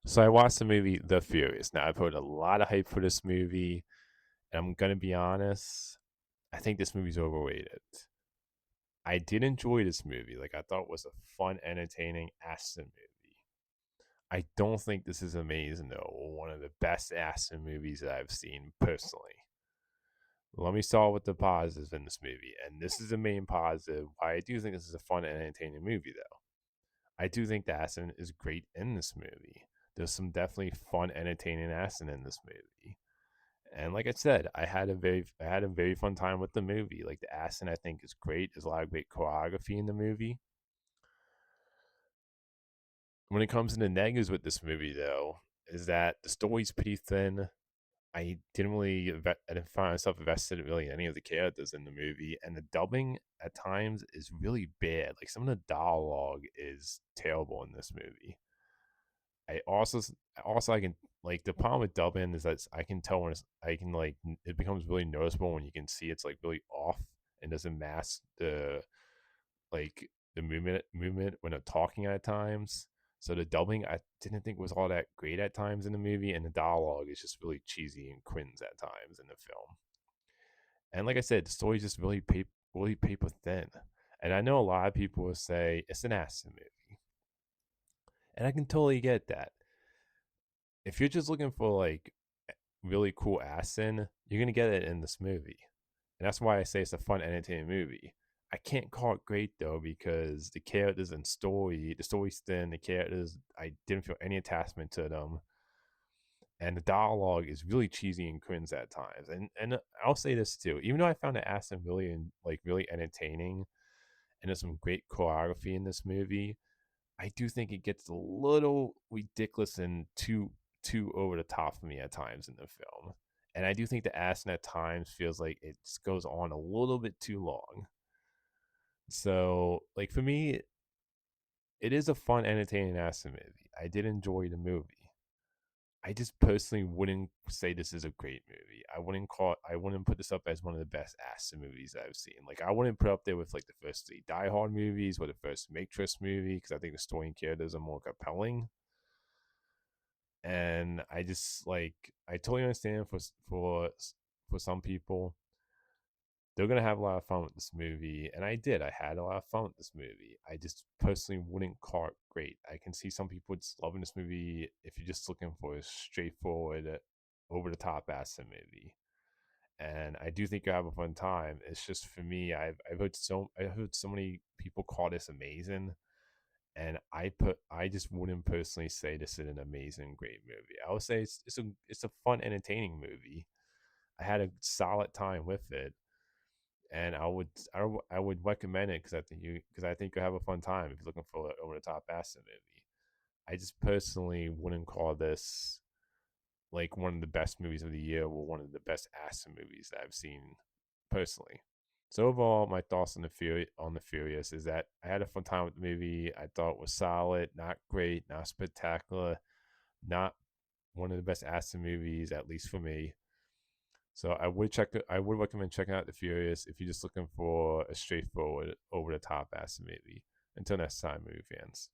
So I watched the movie The Furious. Now I've heard a lot of hype for this movie, and I'm gonna be honest. I think this movie's overrated. I did enjoy this movie. Like I thought it was a fun, entertaining action movie. I don't think this is amazing though. One of the best action movies that I've seen personally. Let me start with the positives in this movie, and this is the main positive. Why I do think this is a fun and entertaining movie though. I do think the action is great in this movie. There's some definitely fun, entertaining action in this movie. And like I said, I had a very fun time with the movie. Like the action I think is great. There's a lot of great choreography in the movie. When it comes to the negatives with this movie though, is that the story's pretty thin. I didn't find myself invested in really any of the characters in the movie, and the dubbing at times is really bad. Like some of the dialogue is terrible in this movie. I also I can like the problem with dubbing is that I can tell when I can like it becomes really noticeable when you can see it's like really off and doesn't mask like the movement when they're talking at times. So the dubbing I didn't think was all that great at times in the movie, and the dialogue is just really cheesy and cringe at times in the film. And like I said, the story's just really paper thin. And I know a lot of people will say it's an action movie, and I can totally get that. If you're just looking for like really cool action, you're gonna get it in this movie. And that's why I say it's a fun, entertaining movie. I can't call it great though because the story's thin, the characters, I didn't feel any attachment to them, and the dialogue is really cheesy and cringe at times. And I'll say this too, even though I found the action really entertaining, and there's some great choreography in this movie, I do think it gets a little ridiculous and too over the top for me at times in the film. And I do think the action at times feels like it just goes on a little bit too long. So, like for me, it is a fun, entertaining action movie. I did enjoy the movie. I just personally wouldn't say this is a great movie. I wouldn't put this up as one of the best action movies I've seen. Like I wouldn't put up there with like the first three Die Hard movies or the first Matrix movie because I think the story and characters are more compelling. And I just like I totally understand for some people they're gonna have a lot of fun with this movie, and I did. I had a lot of fun with this movie. I just personally wouldn't call it great. I can see some people just loving this movie if you're just looking for a straightforward, over the top action movie. And I do think you have a fun time. It's just for me, I heard so many people call this amazing, and I just wouldn't personally say this is an amazing, great movie. I would say it's a fun, entertaining movie. I had a solid time with it, and I would recommend it because I think you'll have a fun time if you're looking for an over the top action movie. I just personally wouldn't call this like one of the best movies of the year or one of the best action movies that I've seen personally. So overall, my thoughts on the Furious is that I had a fun time with the movie. I thought it was solid, not great, not spectacular, not one of the best action movies, at least for me. So I would recommend checking out the Furious if you're just looking for a straightforward, over the top action movie. Until next time, movie fans.